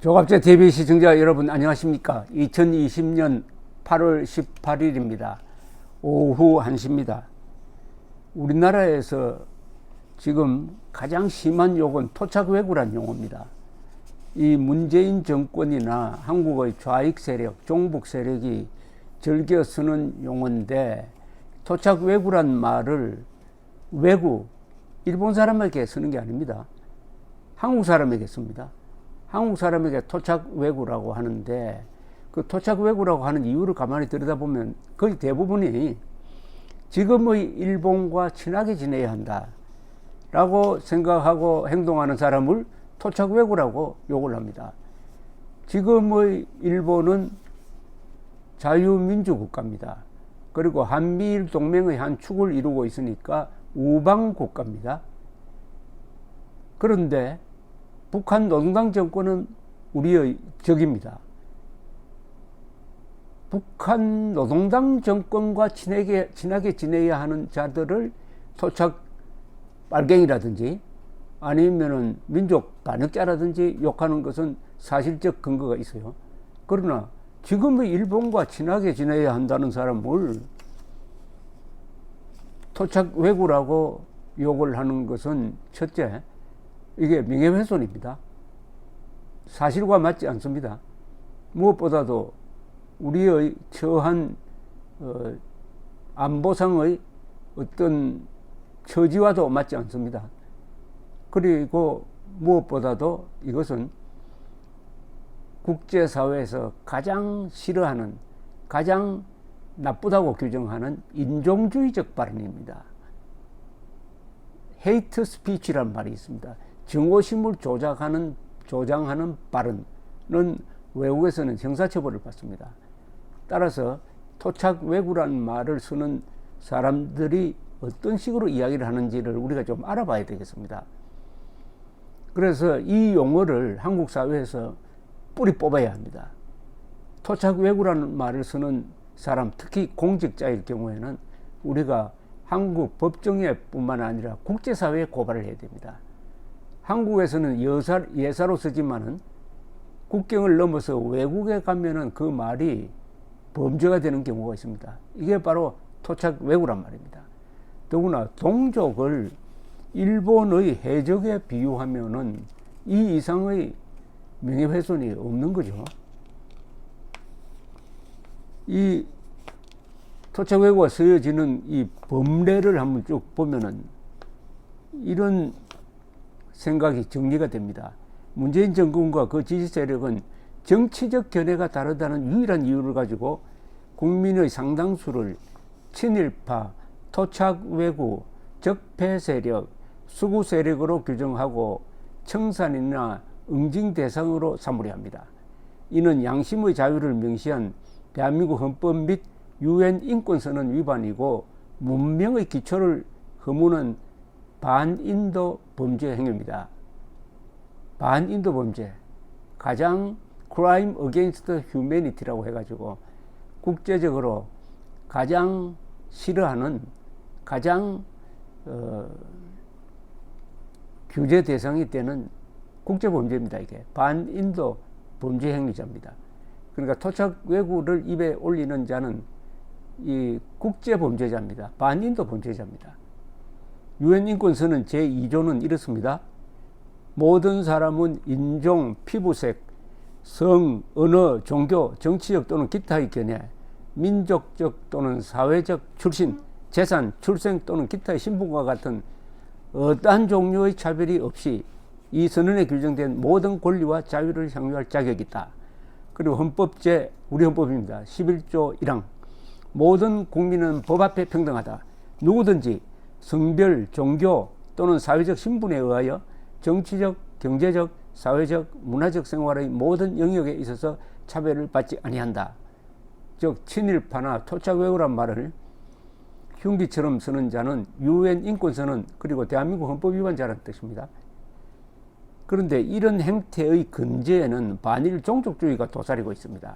조갑제 TV 시청자 여러분 안녕하십니까? 2020년 8월 18일입니다. 오후 1시입니다. 우리나라에서 지금 가장 심한 욕은 토착외구란 용어입니다. 이 문재인 정권이나 한국의 좌익 세력, 종북 세력이 즐겨 쓰는 용어인데, 토착외구란 말을 외구, 일본 사람에게 쓰는 게 아닙니다. 한국 사람에게 씁니다. 한국 사람에게 토착외구라고 하는데, 그 토착외구라고 하는 이유를 가만히 들여다보면 거의 대부분이 지금의 일본과 친하게 지내야 한다 라고 생각하고 행동하는 사람을 토착외구라고 욕을 합니다. 지금의 일본은 자유민주국가입니다. 그리고 한미일 동맹의 한 축을 이루고 있으니까 우방국가입니다. 그런데 북한 노동당 정권은 우리의 적입니다. 북한 노동당 정권과 친하게 지내야 하는 자들을 토착 빨갱이라든지 아니면은 민족 반역자라든지 욕하는 것은 사실적 근거가 있어요. 그러나 지금의 일본과 친하게 지내야 한다는 사람을 토착외구라고 욕을 하는 것은 첫째, 이게 명예훼손입니다. 사실과 맞지 않습니다. 무엇보다도 우리의 처한 안보상의 어떤 처지와도 맞지 않습니다. 그리고 무엇보다도 이것은 국제사회에서 가장 싫어하는, 가장 나쁘다고 규정하는 인종주의적 발언입니다. 헤이트 스피치란 말이 있습니다. 증오심을 조장하는 발언은 외국에서는 형사처벌을 받습니다. 따라서 토착외구라는 말을 쓰는 사람들이 어떤 식으로 이야기를 하는지를 우리가 좀 알아봐야 되겠습니다. 그래서 이 용어를 한국 사회에서 뿌리 뽑아야 합니다. 토착외구라는 말을 쓰는 사람, 특히 공직자일 경우에는 우리가 한국 법정에뿐만 아니라 국제사회에 고발을 해야 됩니다. 한국에서는 예사로 쓰지만은 국경을 넘어서 외국에 가면은 그 말이 범죄가 되는 경우가 있습니다. 이게 바로 토착외구란 말입니다. 더구나 동족을 일본의 해적에 비유하면은 이 이상의 명예훼손이 없는 거죠. 이 토착외구가 쓰여지는 이 법례를 한번 쭉 보면은 이런 생각이 정리가 됩니다. 문재인 정권과 그 지지 세력은 정치적 견해가 다르다는 유일한 이유를 가지고 국민의 상당수를 친일파, 토착외구, 적폐 세력, 수구 세력으로 규정하고 청산이나 응징 대상으로 삼으려 합니다. 이는 양심의 자유를 명시한 대한민국 헌법 및 유엔 인권선언 위반이고 문명의 기초를 허무는 반인도 범죄 행위입니다. 반인도 범죄, 가장 crime against humanity라고 해가지고 국제적으로 가장 싫어하는, 가장 규제 대상이 되는 국제범죄입니다. 이게 반인도 범죄 행위자입니다. 그러니까 토착외구를 입에 올리는 자는 이 국제범죄자입니다. 반인도 범죄자입니다. 유엔 인권선언 제2조는 이렇습니다. 모든 사람은 인종, 피부색, 성, 언어, 종교, 정치적 또는 기타의 견해, 민족적 또는 사회적 출신, 재산, 출생 또는 기타의 신분과 같은 어떠한 종류의 차별이 없이 이 선언에 규정된 모든 권리와 자유를享유할 자격이 있다. 그리고 우리 헌법입니다. 11조 1항. 모든 국민은 법 앞에 평등하다. 누구든지 성별, 종교 또는 사회적 신분에 의하여 정치적, 경제적, 사회적, 문화적 생활의 모든 영역에 있어서 차별을 받지 아니한다. 즉 친일파나 토착외구란 말을 흉기처럼 쓰는 자는 유엔 인권선언 그리고 대한민국 헌법 위반자라는 뜻입니다. 그런데 이런 행태의 근저에는 반일 종족주의가 도사리고 있습니다.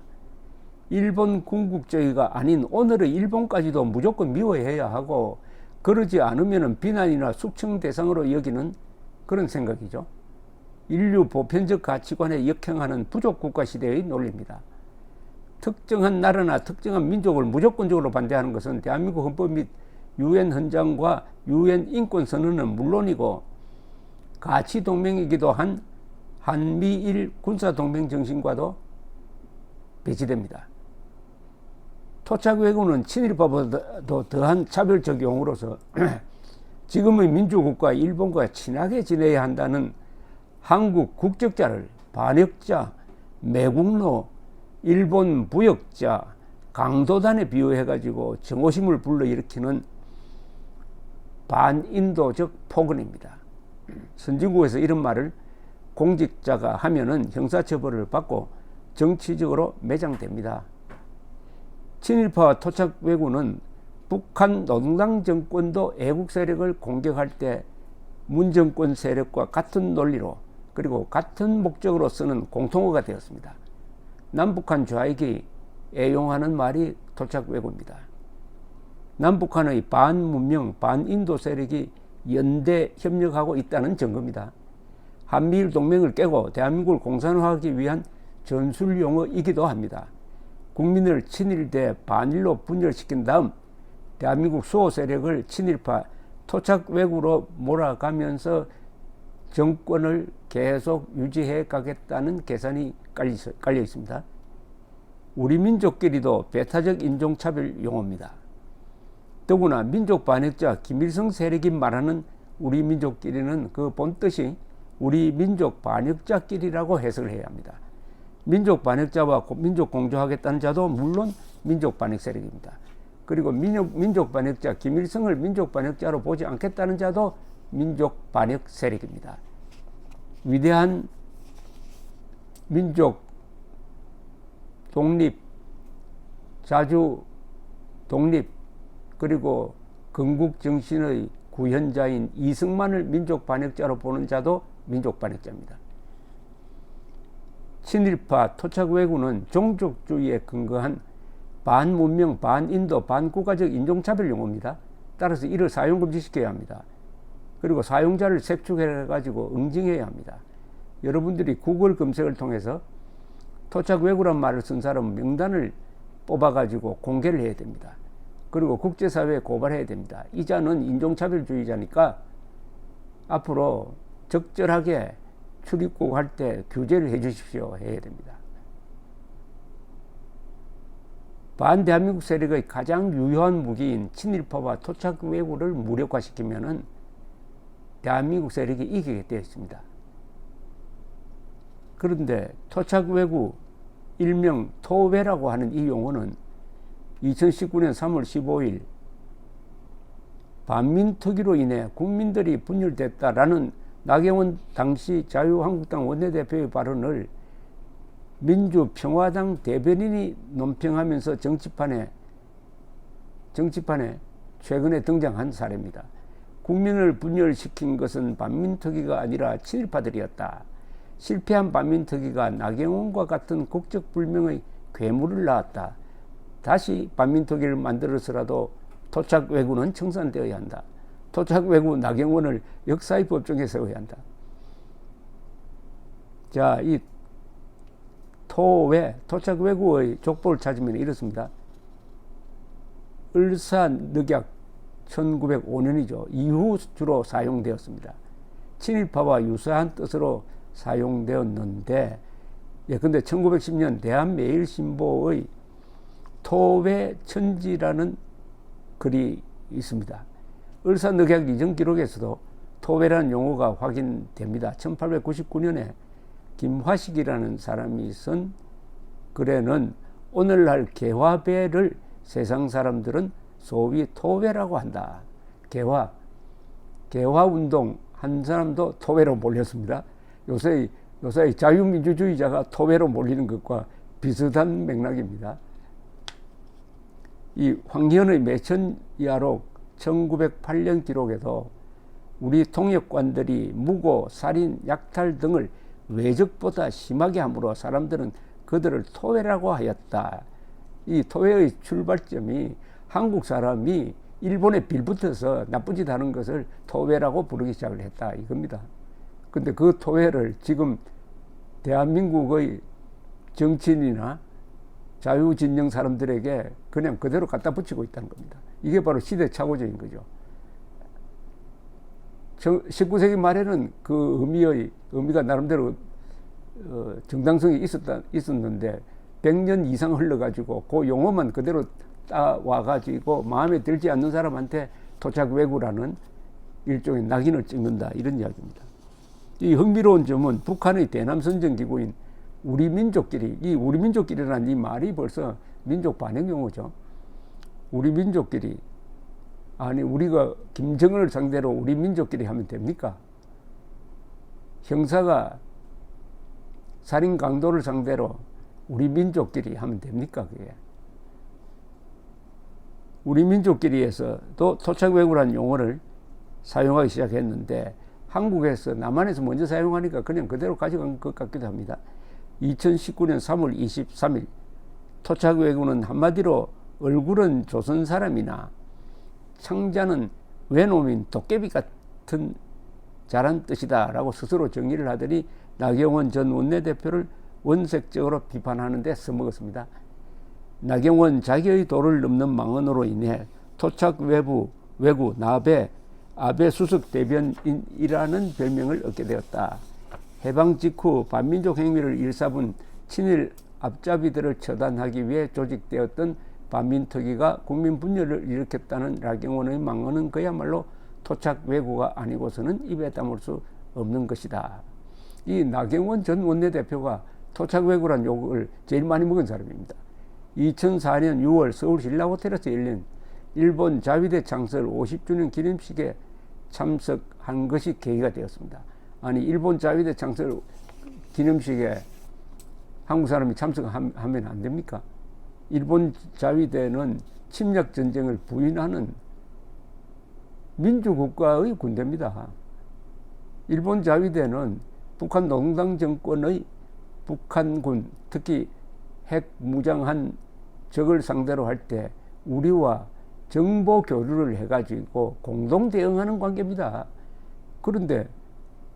일본 군국주의가 아닌 오늘의 일본까지도 무조건 미워해야 하고, 그러지 않으면 비난이나 숙청 대상으로 여기는 그런 생각이죠. 인류 보편적 가치관에 역행하는 부족 국가 시대의 논리입니다. 특정한 나라나 특정한 민족을 무조건적으로 반대하는 것은 대한민국 헌법 및 유엔 헌장과 유엔 인권 선언은 물론이고 가치 동맹이기도 한 한미일 군사 동맹 정신과도 배치됩니다. 토착 왜구는 친일파보다도 더한 차별적 용어로서 지금의 민주국가 일본과 친하게 지내야 한다는 한국 국적자를 반역자, 매국노, 일본 부역자, 강도단에 비유해가지고 정오심을 불러일으키는 반인도적 폭언입니다. 선진국에서 이런 말을 공직자가 하면은 형사처벌을 받고 정치적으로 매장됩니다. 친일파와 토착 왜구는 북한 노동당 정권도 애국 세력을 공격할 때 문정권 세력과 같은 논리로 그리고 같은 목적으로 쓰는 공통어가 되었습니다. 남북한 좌익이 애용하는 말이 토착 왜구입니다. 남북한의 반문명, 반인도 세력이 연대 협력하고 있다는 증거입니다. 한미일 동맹을 깨고 대한민국을 공산화하기 위한 전술 용어이기도 합니다. 국민을 친일대 반일로 분열시킨 다음 대한민국 수호 세력을 친일파 토착 왜구로 몰아가면서 정권을 계속 유지해 가겠다는 계산이 깔려 있습니다. 우리 민족끼리도 배타적 인종차별 용어입니다. 더구나 민족 반역자 김일성 세력이 말하는 우리 민족끼리는 그 본뜻이 우리 민족 반역자끼리라고 해석을 해야 합니다. 민족 반역자와 민족 공조하겠다는 자도 물론 민족 반역 세력입니다. 그리고 민족 반역자 김일성을 민족 반역자로 보지 않겠다는 자도 민족 반역 세력입니다. 위대한 민족 독립, 자주 독립 그리고 건국 정신의 구현자인 이승만을 민족 반역자로 보는 자도 민족 반역자입니다. 친일파 토착 왜구는 종족주의에 근거한 반문명, 반인도, 반국가적 인종차별 용어입니다. 따라서 이를 사용금지시켜야 합니다. 그리고 사용자를 색출해가지고 응징해야 합니다. 여러분들이 구글 검색을 통해서 토착 왜구란 말을 쓴 사람 명단을 뽑아가지고 공개를 해야 됩니다. 그리고 국제사회에 고발해야 됩니다. 이 자는 인종차별주의자니까 앞으로 적절하게 출입국 할 때 규제를 해 주십시오 해야 됩니다. 반대한민국 세력의 가장 유효한 무기인 친일파와 토착 왜구를 무력화시키면은 대한민국 세력이 이기게 되어 있습니다. 그런데 토착 왜구, 일명 토왜라고 하는 이 용어는 2019년 3월 15일 반민특위로 인해 국민들이 분열됐다라는 나경원 당시 자유한국당 원내대표의 발언을 민주평화당 대변인이 논평하면서 정치판에 최근에 등장한 사례입니다. 국민을 분열시킨 것은 반민특위가 아니라 친일파들이었다. 실패한 반민특위가 나경원과 같은 국적불명의 괴물을 낳았다. 다시 반민특위를 만들어서라도 토착 왜구는 청산되어야 한다. 토착 왜구 나경원을 역사의 법정에 세워야 한다. 자, 이 토착 왜구의 족보를 찾으면 이렇습니다. 을사늑약 1905년이죠. 이후 주로 사용되었습니다. 친일파와 유사한 뜻으로 사용되었는데, 근데 1910년 대한매일신보의 토외천지라는 글이 있습니다. 을사늑약 이전 기록에서도 토외라는 용어가 확인됩니다. 1899년에 김화식이라는 사람이 쓴 글에는 오늘날 개화배를 세상 사람들은 소위 토외라고 한다. 개화운동 한 사람도 토외로 몰렸습니다. 요새 자유민주주의자가 토외로 몰리는 것과 비슷한 맥락입니다. 이 황현의 매천야록 1908년 기록에도 우리 통역관들이 무고, 살인, 약탈 등을 외적보다 심하게 함으로 사람들은 그들을 토외라고 하였다. 이 토외의 출발점이 한국 사람이 일본에 빌붙어서 나쁜 짓 하는 것을 토외라고 부르기 시작을 했다 이겁니다. 근데 그 토해를 지금 대한민국의 정치인이나 자유진영 사람들에게 그냥 그대로 갖다 붙이고 있다는 겁니다. 이게 바로 시대착오적인 거죠. 19세기 말에는 그 의미가 나름대로 정당성이 있었는데 100년 이상 흘러가지고 그 용어만 그대로 따와가지고 마음에 들지 않는 사람한테 토착외구라는 일종의 낙인을 찍는다, 이런 이야기입니다. 이 흥미로운 점은 북한의 대남선전기구인 우리민족끼리, 이 우리민족끼리라는 이 말이 벌써 민족 반역 용어죠. 우리민족끼리, 아니 우리가 김정은을 상대로 우리민족끼리 하면 됩니까? 형사가 살인 강도를 상대로 우리민족끼리 하면 됩니까? 그게 우리민족끼리에서도 토착외구라는 용어를 사용하기 시작했는데 한국에서 남한에서 먼저 사용하니까 그냥 그대로 가져간 것 같기도 합니다. 2019년 3월 23일 토착외구는 한마디로 얼굴은 조선 사람이나 창자는 외놈인 도깨비 같은 자란 뜻이다 라고 스스로 정의를 하더니 나경원 전 원내대표를 원색적으로 비판하는 데 써먹었습니다. 나경원 자기의 도를 넘는 망언으로 인해 토착외구 나베 아베 수석 대변인이라는 별명을 얻게 되었다. 해방 직후 반민족 행위를 일삼은 친일 앞잡이들을 처단하기 위해 조직되었던 반민특위가 국민 분열을 일으켰다는 나경원의 망언은 그야말로 토착외구가 아니고서는 입에 담을 수 없는 것이다. 이 나경원 전 원내대표가 토착외구란 욕을 제일 많이 먹은 사람입니다. 2004년 6월 서울 신라호텔에서 열린 일본 자위대 창설 50주년 기념식에 참석한 것이 계기가 되었습니다. 아니 일본 자위대 창설 기념식에 한국 사람이 참석하면 안 됩니까? 일본 자위대는 침략 전쟁을 부인하는 민주국가의 군대입니다. 일본 자위대는 북한 노동당 정권의 북한군, 특히 핵 무장한 적을 상대로 할 때 우리와 정보 교류를 해가지고 공동 대응하는 관계입니다. 그런데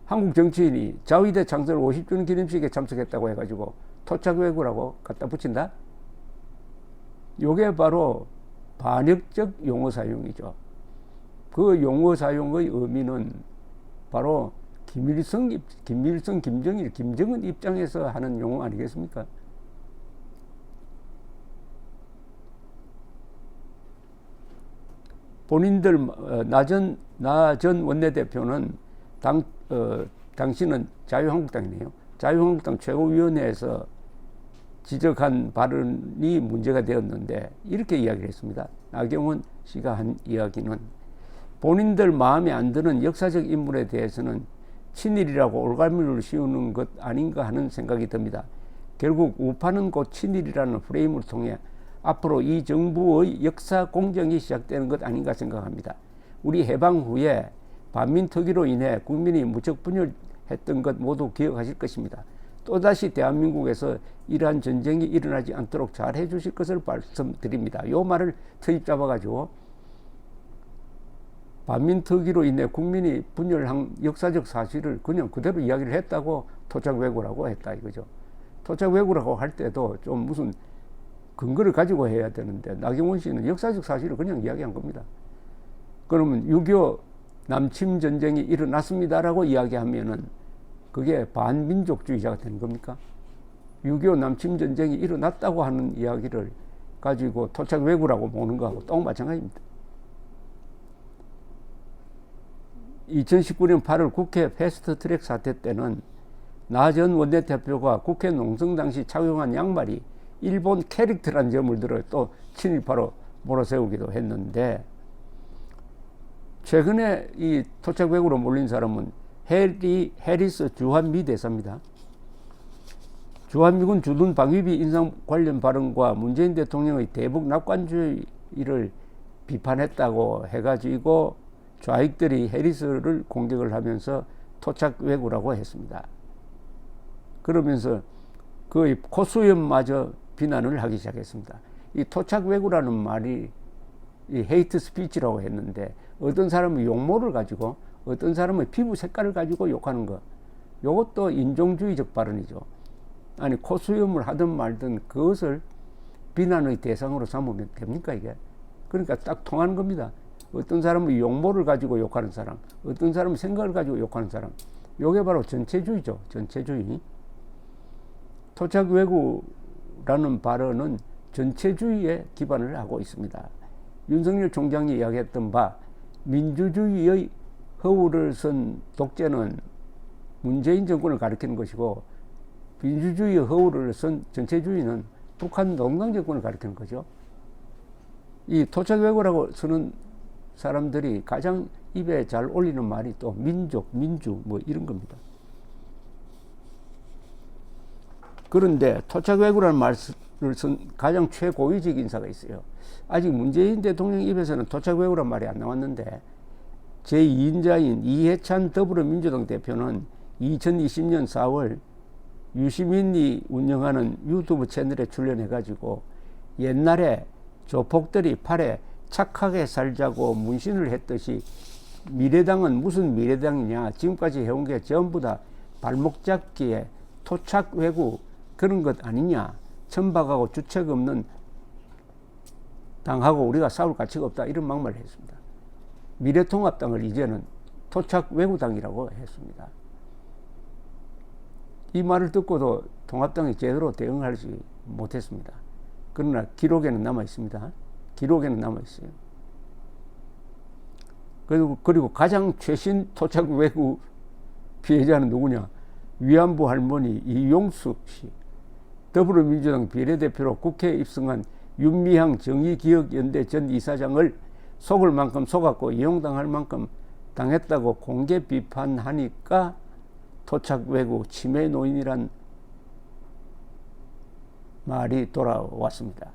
한국 정치인이 자위대 창설 50주년 기념식에 참석했다고 해가지고 토착외구라고 갖다 붙인다? 이게 바로 반역적 용어 사용이죠. 그 용어 사용의 의미는 바로 김일성, 김정일, 김정은 입장에서 하는 용어 아니겠습니까? 본인들 나 전 원내대표는 당신은 자유한국당이네요. 자유한국당 최고위원회에서 지적한 발언이 문제가 되었는데 이렇게 이야기를 했습니다. 나경원 씨가 한 이야기는 본인들 마음에 안 드는 역사적 인물에 대해서는 친일이라고 올갈물을 씌우는 것 아닌가 하는 생각이 듭니다. 결국 우파는 곧 친일이라는 프레임을 통해 앞으로 이 정부의 역사 공정이 시작되는 것 아닌가 생각합니다. 우리 해방 후에 반민특위로 인해 국민이 무척 분열했던 것 모두 기억하실 것입니다. 또다시 대한민국에서 이러한 전쟁이 일어나지 않도록 잘 해주실 것을 말씀드립니다. 요 말을 트입 잡아가지고 반민특위로 인해 국민이 분열한 역사적 사실을 그냥 그대로 이야기를 했다고 토착외구라고 했다 이거죠. 토착외구라고 할 때도 좀 무슨 근거를 가지고 해야 되는데 나경원 씨는 역사적 사실을 그냥 이야기한 겁니다. 그러면 6.25 남침 전쟁이 일어났습니다라고 이야기하면은 그게 반민족주의자가 되는 겁니까? 6.25 남침 전쟁이 일어났다고 하는 이야기를 가지고 토착외구라고 보는 거하고 또 마찬가지입니다. 2019년 8월 국회 패스트트랙 사태 때는 나 전 원내대표가 국회 농성 당시 착용한 양말이 일본 캐릭터라는 점을 들어 또 친일파로 몰아세우기도 했는데 최근에 이 토착외구로 몰린 사람은 해리스 주한미 대사입니다. 주한미군 주둔 방위비 인상 관련 발언과 문재인 대통령의 대북 낙관주의를 비판했다고 해가지고 좌익들이 해리스를 공격을 하면서 토착외구라고 했습니다. 그러면서 거의 코수염마저 비난을 하기 시작했습니다. 이 토착외구라는 말이 이 헤이트 스피치라고 했는데 어떤 사람은 용모를 가지고 어떤 사람은 피부 색깔을 가지고 욕하는 거 이것도 인종주의적 발언이죠. 아니 코수염을 하든 말든 그것을 비난의 대상으로 삼으면 됩니까 이게? 그러니까 딱 통하는 겁니다. 어떤 사람은 용모를 가지고 욕하는 사람, 어떤 사람은 생각을 가지고 욕하는 사람, 이게 바로 전체주의죠. 전체주의. 토착외구라는 발언은 전체주의에 기반을 하고 있습니다. 윤석열 총장이 이야기했던 바 민주주의의 허울을 쓴 독재는 문재인 정권을 가리키는 것이고, 민주주의의 허울을 쓴 전체주의는 북한 농당 정권을 가리키는 거죠. 이 토착외구라고 쓰는 사람들이 가장 입에 잘 올리는 말이 또 민족, 민주 뭐 이런 겁니다. 그런데 토착외구라는 말을 쓴 가장 최고위직 인사가 있어요. 아직 문재인 대통령 입에서는 토착외구란 말이 안 나왔는데, 제2인자인 이해찬 더불어민주당 대표는 2020년 4월 유시민이 운영하는 유튜브 채널에 출연해가지고 옛날에 조폭들이 팔에 착하게 살자고 문신을 했듯이 미래당은 무슨 미래당이냐, 지금까지 해온 게 전부 다 발목 잡기에 토착외구 그런 것 아니냐, 천박하고 주책 없는 당하고 우리가 싸울 가치가 없다, 이런 막말을 했습니다. 미래통합당을 이제는 토착외구당이라고 했습니다. 이 말을 듣고도 통합당이 제대로 대응하지 못했습니다. 그러나 기록에는 남아 있습니다. 기록에는 남아 있어요. 그리고 가장 최신 토착외구 피해자는 누구냐? 위안부 할머니 이용숙 씨, 더불어민주당 비례대표로 국회에 입성한 윤미향 정의기억연대 전 이사장을 속을 만큼 속았고 이용당할 만큼 당했다고 공개 비판하니까 토착외구 치매 노인이란 말이 돌아왔습니다.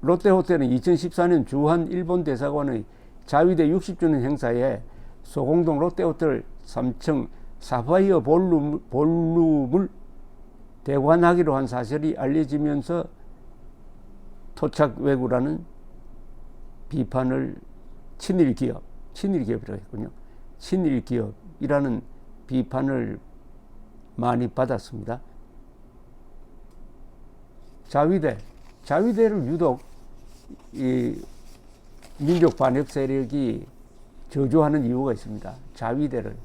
롯데호텔은 2014년 주한 일본 대사관의 자위대 60주년 행사에 소공동 롯데호텔 3층 사파이어 볼룸을 대관하기로 한 사실이 알려지면서 토착외구라는 비판을 친일기업이라고 했군요. 친일기업이라는 비판을 많이 받았습니다. 자위대를 유독 이 민족 반역 세력이 저주하는 이유가 있습니다. 자위대를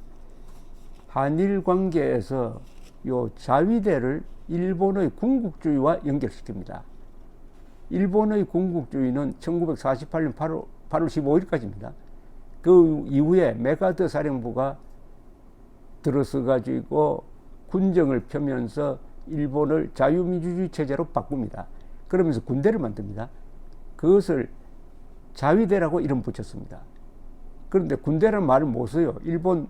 한일 관계에서 요 자위대를 일본의 군국주의와 연결시킵니다. 일본의 군국주의는 1948년 8월 15일까지입니다. 그 이후에 메가더 사령부가 들어서 가지고 군정을 펴면서 일본을 자유민주주의 체제로 바꿉니다. 그러면서 군대를 만듭니다. 그것을 자위대라고 이름 붙였습니다. 그런데 군대라는 말을 못 써요. 일본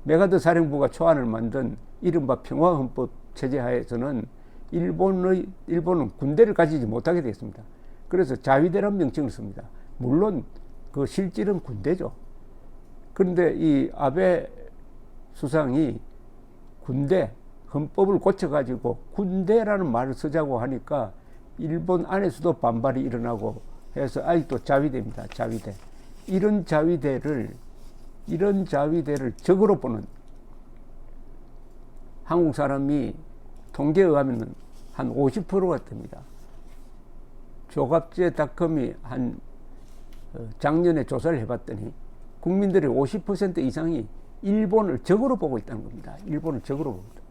메가더 사령부가 초안을 만든 이른바 평화헌법 체제 하에서는 일본은 군대를 가지지 못하게 되었습니다. 그래서 자위대라는 명칭을 씁니다. 물론 그 실질은 군대죠. 그런데 이 아베 수상이 군대 헌법을 고쳐가지고 군대라는 말을 쓰자고 하니까 일본 안에서도 반발이 일어나고 해서 아직도 자위대입니다. 자위대. 이런 자위대를 적으로 보는 한국 사람이 통계에 의하면 한 50%가 됩니다. 조갑제닷컴이 한 작년에 조사를 해봤더니 국민들의 50% 이상이 일본을 적으로 보고 있다는 겁니다. 일본을 적으로 보고 있다.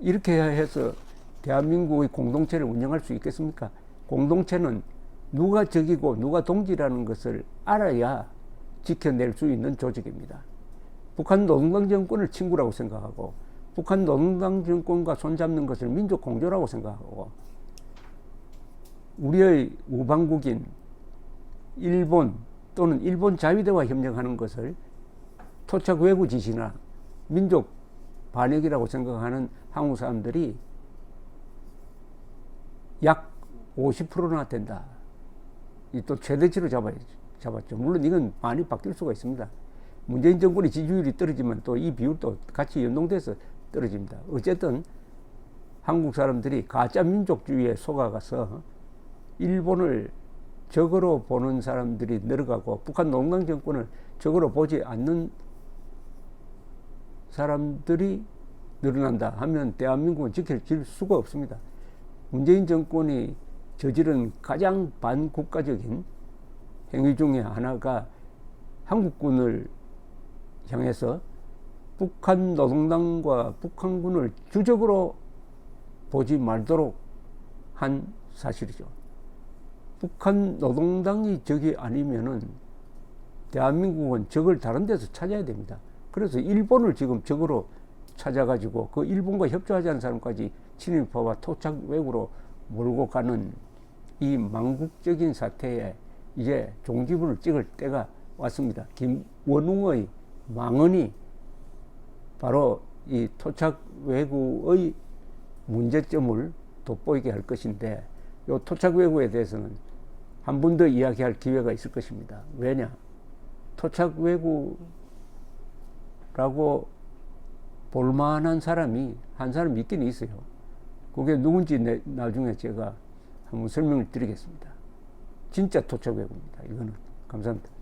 이렇게 해서 대한민국의 공동체를 운영할 수 있겠습니까? 공동체는 누가 적이고 누가 동지라는 것을 알아야 지켜낼 수 있는 조직입니다. 북한 노동당 정권을 친구라고 생각하고 북한 노동당 정권과 손잡는 것을 민족 공조라고 생각하고 우리의 우방국인 일본 또는 일본 자위대와 협력하는 것을 토착외구 지시나 민족 반역이라고 생각하는 한국 사람들이 약 50%나 된다. 이 또 최대치로 잡았죠. 물론 이건 많이 바뀔 수가 있습니다. 문재인 정권의 지지율이 떨어지면 또 이 비율도 같이 연동돼서 떨어집니다. 어쨌든 한국 사람들이 가짜 민족주의에 속아가서 일본을 적으로 보는 사람들이 늘어가고 북한 농당 정권을 적으로 보지 않는 사람들이 늘어난다 하면 대한민국은 지켜질 수가 없습니다. 문재인 정권이 저지른 가장 반국가적인 행위 중에 하나가 한국군을 향해서 북한 노동당과 북한군을 주적으로 보지 말도록 한 사실이죠. 북한 노동당이 적이 아니면은 대한민국은 적을 다른 데서 찾아야 됩니다. 그래서 일본을 지금 적으로 찾아가지고 그 일본과 협조하지 않은 사람까지 친일파와 토착 왜구로 몰고 가는 이 망국적인 사태에 이제 종지부를 찍을 때가 왔습니다. 김원웅의 망언이 바로 이 토착 왜구의 문제점을 돋보이게 할 것인데, 이 토착 왜구에 대해서는 한 번 더 이야기할 기회가 있을 것입니다. 왜냐? 토착 왜구라고 볼만한 사람이 한 사람 있긴 있어요. 그게 누군지 나중에 제가 한번 설명을 드리겠습니다. 진짜 토착 왜구입니다. 이거는. 감사합니다.